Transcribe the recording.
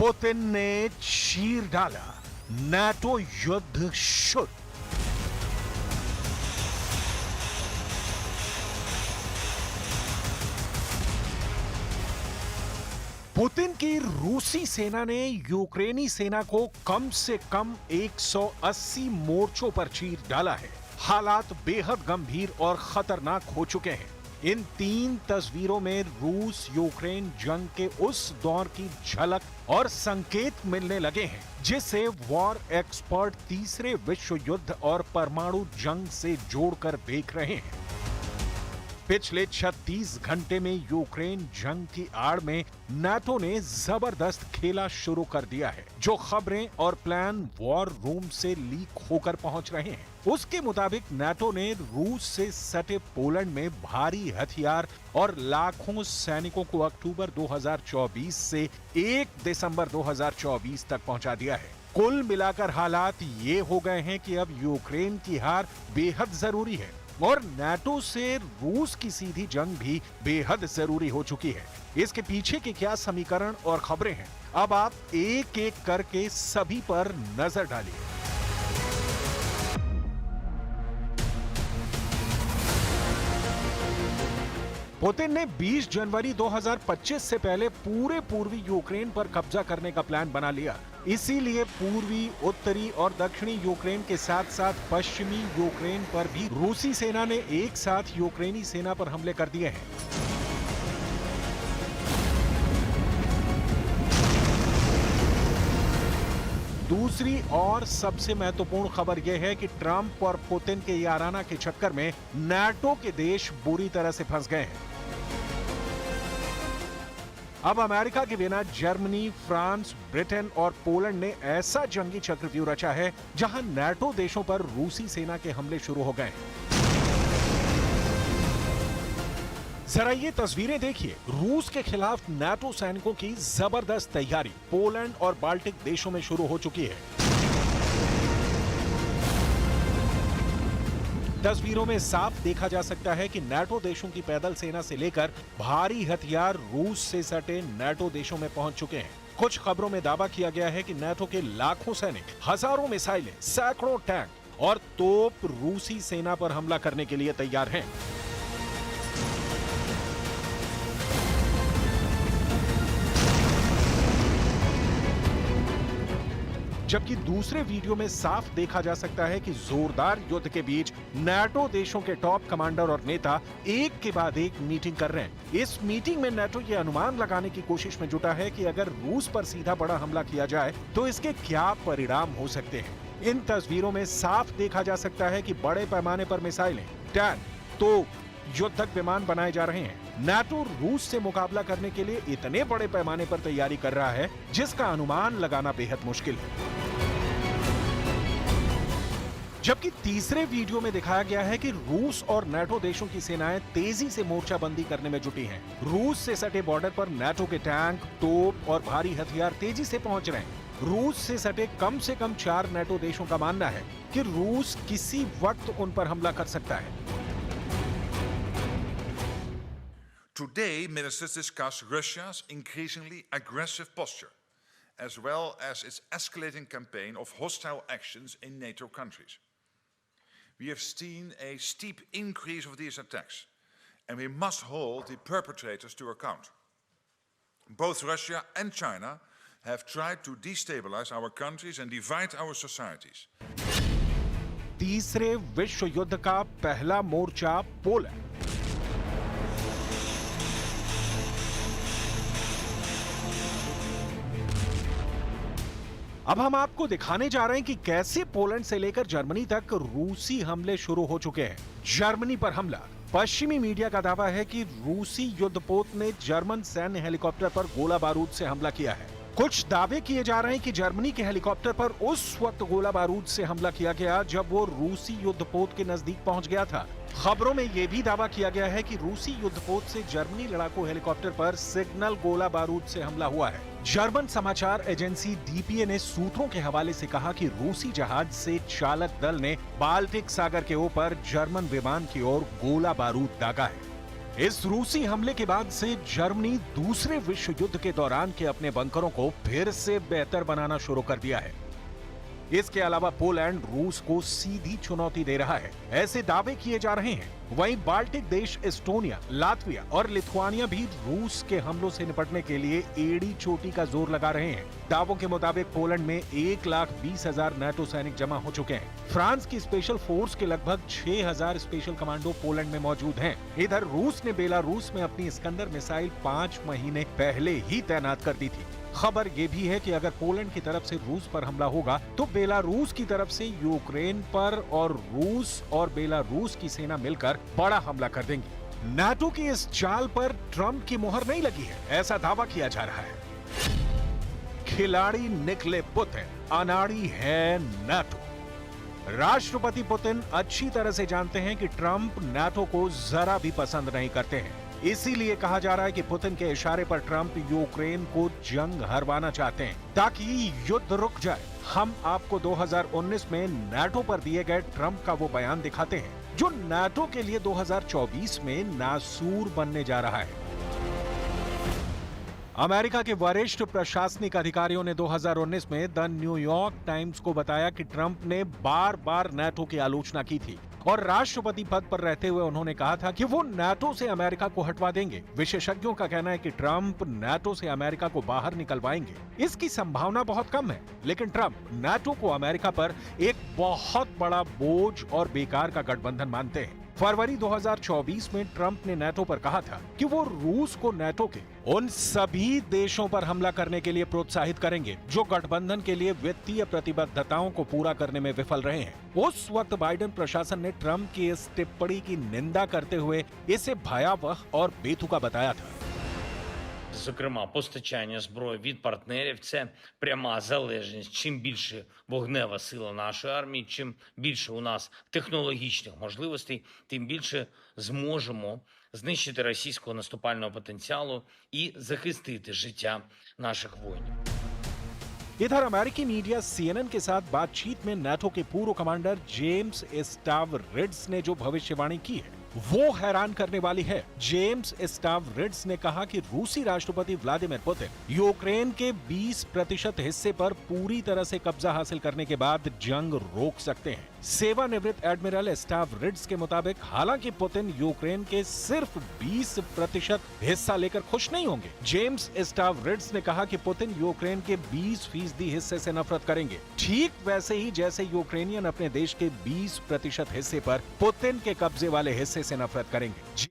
Putin ने चीर डाला, नाटो युद्ध शुरू। पुतिन की रूसी सेना ने यूक्रेनी सेना को कम से कम 180 मोर्चों पर चीर डाला है। हालात बेहद गंभीर और खतरनाक हो चुके हैं। इन 3 तस्वीरों में रूस यूक्रेन जंग के उस दौर की झलक और संकेत मिलने लगे हैं जिसे वॉर एक्सपर्ट तीसरे विश्व युद्ध और परमाणु जंग से जोड़कर देख रहे हैं। पिछले 36 घंटे में यूक्रेन जंग की आड़ में नाटो ने जबरदस्त खेला शुरू कर दिया है। जो खबरें और प्लान वॉर रूम से लीक होकर पहुंच रहे हैं, उसके मुताबिक नाटो ने रूस से सटे पोलैंड में भारी हथियार और लाखों सैनिकों को अक्टूबर 2024 से 1 दिसंबर 2024 तक पहुंचा दिया है। कुल मिलाकर हालात ये हो गए हैं कि अब यूक्रेन की हार बेहद जरूरी है और नाटो से रूस की सीधी जंग भी बेहद जरूरी हो चुकी है। इसके पीछे के क्या समीकरण और खबरें हैं, अब आप एक एक करके सभी पर नजर डालिए। पुतिन ने 20 जनवरी 2025 से पहले पूरे पूर्वी यूक्रेन पर कब्जा करने का प्लान बना लिया। इसीलिए पूर्वी, उत्तरी और दक्षिणी यूक्रेन के साथ साथ पश्चिमी यूक्रेन पर भी रूसी सेना ने एक साथ यूक्रेनी सेना पर हमले कर दिए हैं। दूसरी और सबसे महत्वपूर्ण खबर यह है कि ट्रंप और पुतिन के याराना के चक्कर में नाटो के देश बुरी तरह से फंस गए हैं। अब अमेरिका के बिना जर्मनी, फ्रांस, ब्रिटेन और पोलैंड ने ऐसा जंगी चक्रव्यूह रचा है जहां नाटो देशों पर रूसी सेना के हमले शुरू हो गए हैं। जरा ये तस्वीरें देखिए। रूस के खिलाफ नाटो सैनिकों की जबरदस्त तैयारी पोलैंड और बाल्टिक देशों में शुरू हो चुकी है। तस्वीरों में साफ देखा जा सकता है कि नाटो देशों की पैदल सेना से लेकर भारी हथियार रूस से सटे नाटो देशों में पहुंच चुके हैं। कुछ खबरों में दावा किया गया है कि नाटो के लाखों सैनिक, हजारों मिसाइलें, सैकड़ों टैंक और तोप रूसी सेना पर हमला करने के लिए तैयार हैं। जबकि दूसरे वीडियो में साफ देखा जा सकता है कि जोरदार युद्ध के बीच नाटो देशों के टॉप कमांडर और नेता एक के बाद एक मीटिंग कर रहे हैं। इस मीटिंग में नाटो ये अनुमान लगाने की कोशिश में जुटा है कि अगर रूस पर सीधा बड़ा हमला किया जाए तो इसके क्या परिणाम हो सकते हैं। इन तस्वीरों में साफ देखा जा सकता है कि बड़े पैमाने पर मिसाइलें, टैंक, तोप, युद्धक विमान बनाए जा रहे हैं। नाटो रूस से मुकाबला करने के लिए इतने बड़े पैमाने पर तैयारी कर रहा है जिसका अनुमान लगाना बेहद मुश्किल है। जबकि तीसरे वीडियो में दिखाया गया है कि रूस और नाटो देशों की सेनाएं तेजी से मोर्चाबंदी करने में जुटी हैं। रूस से सटे बॉर्डर पर नाटो के टैंक, तोप और भारी हथियार तेजी से पहुंच रहे हैं। रूस से सटे कम से कम 4 नाटो देशों का मानना है कि रूस किसी वक्त उन पर हमला कर सकता है। Today, ministers discuss Russia's increasingly aggressive posture, as well as its escalating campaign of hostile actions in NATO countries. We have seen a steep increase of these attacks, and we must hold the perpetrators to account. Both Russia and China have tried to destabilize our countries and divide our societies. तीसरे विश्व युद्ध का पहला मोर्चा Poland. अब हम आपको दिखाने जा रहे हैं कि कैसे पोलैंड से लेकर जर्मनी तक रूसी हमले शुरू हो चुके हैं। जर्मनी पर हमला। पश्चिमी मीडिया का दावा है कि रूसी युद्धपोत ने जर्मन सैन्य हेलीकॉप्टर पर गोला बारूद से हमला किया है। कुछ दावे किए जा रहे हैं कि जर्मनी के हेलीकॉप्टर पर उस वक्त गोला बारूद से हमला किया गया जब वो रूसी युद्धपोत के नजदीक पहुंच गया था। खबरों में यह भी दावा किया गया है कि रूसी युद्धपोत से जर्मनी लड़ाकू हेलीकॉप्टर पर सिग्नल गोला बारूद से हमला हुआ है। जर्मन समाचार एजेंसी डीपीए ने सूत्रों के हवाले से कहा कि रूसी जहाज से चालक दल ने बाल्टिक सागर के ऊपर जर्मन विमान की ओर गोला बारूद दागा है। इस रूसी हमले के बाद से जर्मनी दूसरे विश्व युद्ध के दौरान के अपने बंकरों को फिर से बेहतर बनाना शुरू कर दिया है। इसके अलावा पोलैंड रूस को सीधी चुनौती दे रहा है, ऐसे दावे किए जा रहे हैं। वहीं बाल्टिक देश एस्टोनिया, लातविया और लिथुआनिया भी रूस के हमलों से निपटने के लिए एड़ी चोटी का जोर लगा रहे हैं। दावों के मुताबिक पोलैंड में 1,20,000 नाटो सैनिक जमा हो चुके हैं। फ्रांस की स्पेशल फोर्स के लगभग 6,000 स्पेशल कमांडो पोलैंड में मौजूद हैं। इधर रूस ने बेलारूस में अपनी इस्कंदर मिसाइल 5 महीने पहले ही तैनात कर दी थी। खबर ये भी है कि अगर पोलैंड की तरफ से रूस पर हमला होगा तो बेलारूस की तरफ से यूक्रेन पर, और रूस और बेलारूस की सेना मिलकर बड़ा हमला कर देंगी। नाटो की इस चाल पर ट्रंप की मुहर नहीं लगी है, ऐसा दावा किया जा रहा है। खिलाड़ी निकले पुतिन, अनाड़ी है नाटो। राष्ट्रपति पुतिन अच्छी तरह से जानते हैं कि ट्रंप नाटो को जरा भी पसंद नहीं करते हैं। इसीलिए कहा जा रहा है कि पुतिन के इशारे पर ट्रंप यूक्रेन को जंग हरवाना चाहते हैं ताकि युद्ध रुक जाए। हम आपको 2019 में नाटो पर दिए गए ट्रंप का वो बयान दिखाते हैं जो नाटो के लिए 2024 में नासूर बनने जा रहा है। अमेरिका के वरिष्ठ प्रशासनिक अधिकारियों ने 2019 में द न्यूयॉर्क टाइम्स को बताया कि ट्रंप ने बार बार नाटो की आलोचना की थी और राष्ट्रपति पद पर रहते हुए उन्होंने कहा था कि वो नाटो से अमेरिका को हटवा देंगे। विशेषज्ञों का कहना है कि ट्रंप नाटो से अमेरिका को बाहर निकलवाएंगे। इसकी संभावना बहुत कम है, लेकिन ट्रंप नाटो को अमेरिका पर एक बहुत बड़ा बोझ और बेकार का गठबंधन मानते हैं। फरवरी 2024 में ट्रंप ने नाटो पर कहा था कि वो रूस को नाटो के उन सभी देशों पर हमला करने के लिए प्रोत्साहित करेंगे जो गठबंधन के लिए वित्तीय प्रतिबद्धताओं को पूरा करने में विफल रहे हैं। उस वक्त बाइडेन प्रशासन ने ट्रंप की इस टिप्पणी की निंदा करते हुए इसे भयावह और बेतुका बताया था। Зокрема, постачання зброї від партнерів – це пряма залежність. Чим більше вогнева сила нашої армії, чим більше у нас технологічних можливостей, тим більше зможемо знищити російського наступального потенціалу і захистити життя наших воїнів. इधर अमेरिकी मीडिया CNN के साथ बातचीत में नाटो के पूर्व कमांडर जेम्स स्टावरिड्स ने जो भविष्यवाणी की है वो हैरान करने वाली है। जेम्स स्टावरिड्स ने कहा कि रूसी राष्ट्रपति व्लादिमीर पुतिन यूक्रेन के 20% हिस्से पर पूरी तरह से कब्जा हासिल करने के बाद जंग रोक सकते हैं। सेवानिवृत्त एडमिरल स्टावरिड्स के मुताबिक हालांकि पुतिन यूक्रेन के सिर्फ 20% हिस्सा लेकर खुश नहीं होंगे। जेम्स स्टावरिड्स ने कहा कि पुतिन यूक्रेन के 20% हिस्से से नफरत करेंगे, ठीक वैसे ही जैसे यूक्रेनियन अपने देश के 20% हिस्से पर पुतिन के कब्जे वाले हिस्से से नफरत करेंगे।